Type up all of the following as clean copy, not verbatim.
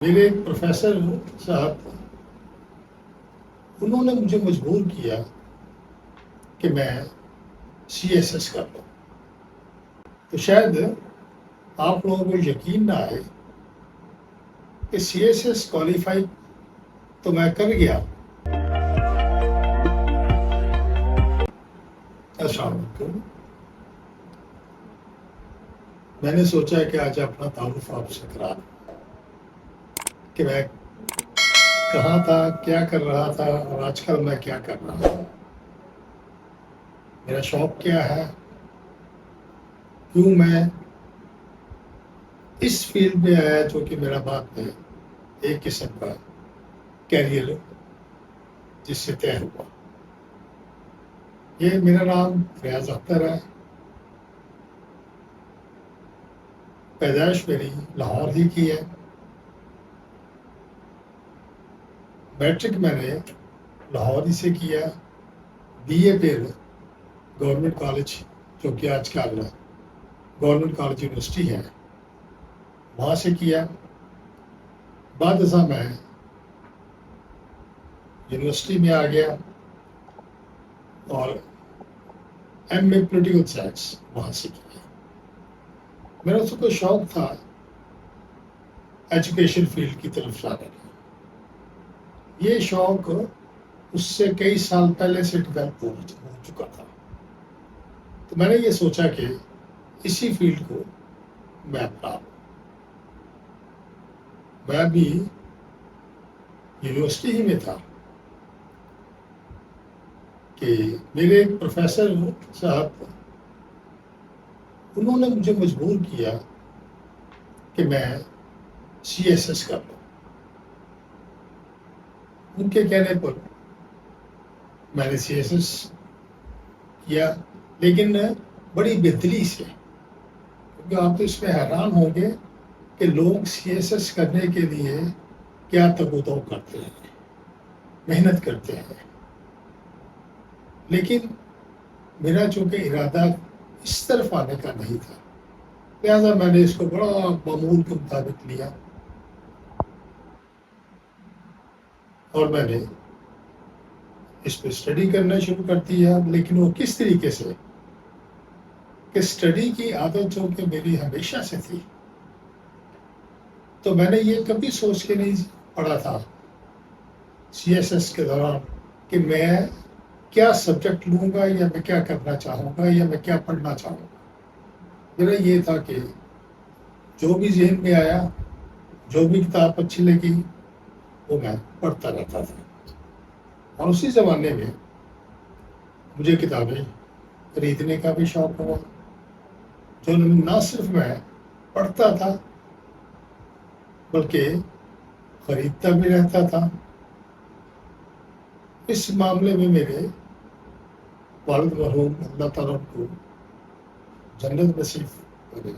میرے ایک پروفیسر صاحب انہوں نے مجھے مجبور کیا کہ میں سی ایس ایس کر لوں. تو شاید آپ لوگوں کو یقین نہ آئے کہ سی ایس ایس کوالیفائی تو میں کر گیا. السلام علیکم. میں نے سوچا کہ آج اپنا تعارف آپ سے کرا دوں کہ میں کہاں تھا، کیا کر رہا تھا اور آج کل میں کیا کر رہا ہوں، میرا شوق کیا ہے، کیوں میں اس فیلڈ میں آیا جو کہ میرا بعد میں ایک قسم کا کیریئر جس سے طے ہوا. یہ میرا نام ریاض اختر ہے. پیدائش میری لاہور ہی کی ہے. میٹرک میں نے لاہور ہی سے کیا. بی اے پھر گورنمنٹ کالج جو کہ آج کل گورنمنٹ کالج یونیورسٹی ہے وہاں سے کیا. بعد ازاں میں یونیورسٹی میں آ گیا اور ایم اے پولیٹیکل سائنس وہاں سے کیا. میرا اس کو شوق تھا ایجوکیشن فیلڈ کی طرف جانے کا. یہ شوق اس سے کئی سال پہلے سے ڈیولپ ہو چکا تھا. تو میں نے یہ سوچا کہ اسی فیلڈ کو میں اپنا لوں. میں بھی یونیورسٹی ہی میں تھا کہ میرے ایک پروفیسر صاحب انہوں نے مجھے مجبور کیا کہ میں سی ایس ایس کر لوں. ان کے کہنے پر میں نے سی ایس ایس کیا، لیکن بڑی بہتری سے، کیونکہ آپ تو اس میں حیران ہوں گے کہ لوگ سی ایس ایس کرنے کے لیے کیا تگ و دو کرتے ہیں، محنت کرتے ہیں. لیکن میرا چونکہ ارادہ اس طرف آنے کا نہیں تھا، لہٰذا میں نے اس کو بڑا معمول کے مطابق لیا اور میں نے اس پہ اسٹڈی کرنا شروع کر دیا. لیکن وہ کس طریقے سے کہ اسٹڈی کی عادت جو کہ میری ہمیشہ سے تھی، تو میں نے یہ کبھی سوچ کے نہیں پڑھا تھا سی ایس ایس کے دوران کہ میں کیا سبجیکٹ لوں گا یا میں کیا کرنا چاہوں گا یا میں کیا پڑھنا چاہوں گا. میرا یہ تھا کہ جو بھی ذہن میں آیا، جو بھی کتاب اچھی لگی وہ میں پڑھتا رہتا تھا. اور اسی زمانے میں مجھے کتابیں خریدنے کا بھی شوق ہوا، جو نہ صرف میں پڑھتا تھا بلکہ خریدتا بھی رہتا تھا. اس معاملے میں میرے والد مرحوم اللہ تعالیٰ کو جنت نصیب کرے،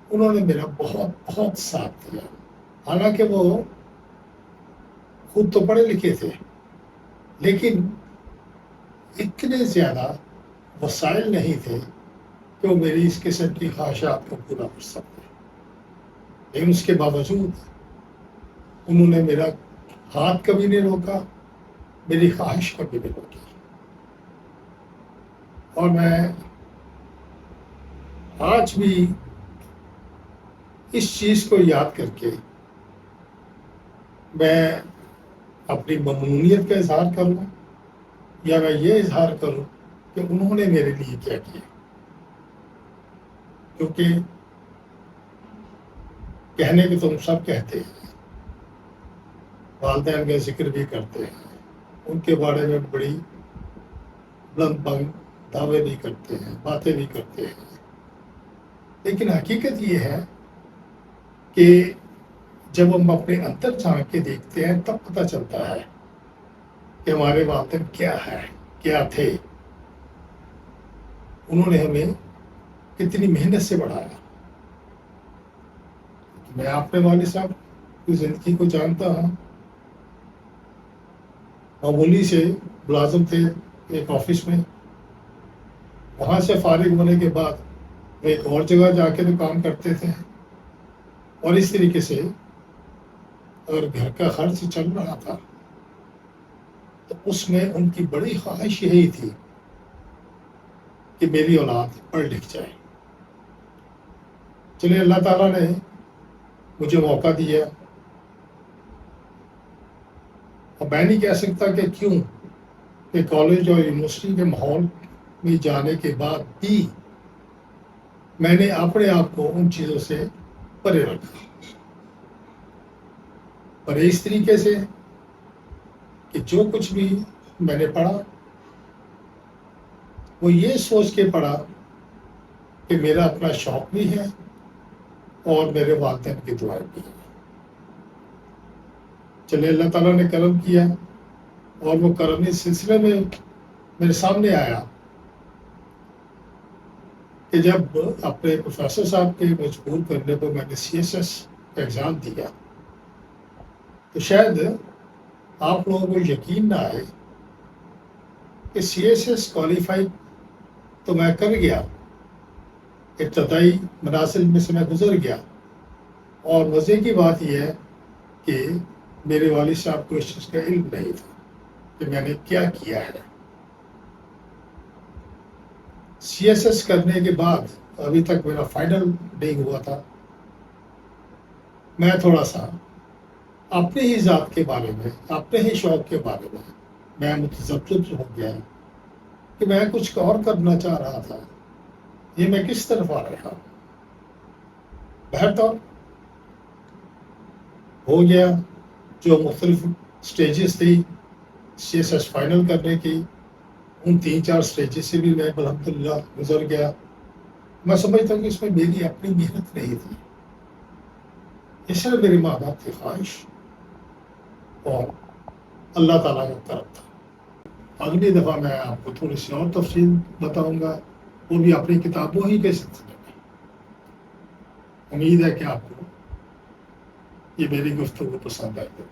انہوں نے میرا بہت بہت ساتھ دیا. حالانکہ وہ خود تو پڑھے لکھے تھے، لیکن اتنے زیادہ وسائل نہیں تھے کہ وہ میری اس قسم کی خواہشات کو پورا کر سکتے. لیکن اس کے باوجود انہوں نے میرا ہاتھ کبھی نہیں روکا، میری خواہش کبھی نہیں روکی. اور میں آج بھی اس چیز کو یاد کر کے میں اپنی ممنونیت کا اظہار کروں یا میں یہ اظہار کروں کہ انہوں نے میرے لیے کیا کیا. کیونکہ کہنے کے تو ہم سب کہتے ہیں، والدین کا ذکر بھی کرتے ہیں، ان کے بارے میں بڑی بلند بلند دعوے بھی کرتے ہیں، باتیں بھی کرتے ہیں. لیکن حقیقت یہ ہے کہ جب ہم اپنے اندر جھانک کے دیکھتے ہیں تب پتہ چلتا ہے کہ ہمارے والدین کیا ہے، کیا تھے. انہوں نے ہمیں کتنی محنت سے بڑھایا. میں اپنے والد صاحب کی زندگی کو جانتا ہوں. معمولی سے ملازم تھے ایک آفس میں، وہاں سے فارغ ہونے کے بعد وہ ایک اور جگہ جا کے تو کام کرتے تھے، اور اس طریقے سے اگر گھر کا خرچ چل رہا تھا تو اس میں ان کی بڑی خواہش یہی تھی کہ میری اولاد پڑھ لکھ جائے. چلیے اللہ تعالیٰ نے مجھے موقع دیا، اور میں نہیں کہہ سکتا کہ کیوں کہ کالج اور یونیورسٹی کے ماحول میں جانے کے بعد بھی میں نے اپنے آپ کو ان چیزوں سے پرے رکھا، پر اس طریقے سے کہ جو کچھ بھی میں نے پڑھا وہ یہ سوچ کے پڑھا کہ میرا اپنا شوق بھی ہے اور میرے والدین کی دعائیں بھی ہیں. چلے اللہ تعالیٰ نے کرم کیا، اور وہ کرم اس سلسلے میں میرے سامنے آیا کہ جب اپنے پروفیسر صاحب کے مجبور کرنے پر میں نے CSS کا ایگزام دیا تو شاید آپ لوگوں کو یقین نہ آئے کہ CSS کوالیفائی تو میں کر گیا، ابتدائی منازل میں سے میں گزر گیا، اور مزے کی بات یہ ہے کہ میرے والد صاحب کو اس چیز کا علم نہیں تھا کہ میں نے کیا کیا ہے. CSS کرنے کے بعد ابھی تک میرا فائنل نہیں ہوا تھا. میں تھوڑا سا اپنے ہی ذات کے بارے میں، اپنے ہی شوق کے بارے میں متذبذب ہو گیا کہ میں کچھ اور کرنا چاہ رہا تھا، یہ میں کس طرف آ رہا ہوں. بہرطور ہو گیا، جو مختلف سٹیجز تھی CSS فائنل کرنے کی، ان 3-4 سٹیجز سے بھی میں الحمدللہ گزر گیا. میں سمجھتا ہوں کہ اس میں میری اپنی محنت نہیں تھی، اس میں میرے ماں باپ کی خواہش اور اللہ تعالیٰ کا کرم تھا. اگلی دفعہ میں آپ کو تھوڑی سی اور تفصیل بتاؤں گا، وہ بھی اپنی کتابوں ہی کے سلسلے میں. امید ہے کہ آپ کو یہ میری گفتگو پسند آئے گی.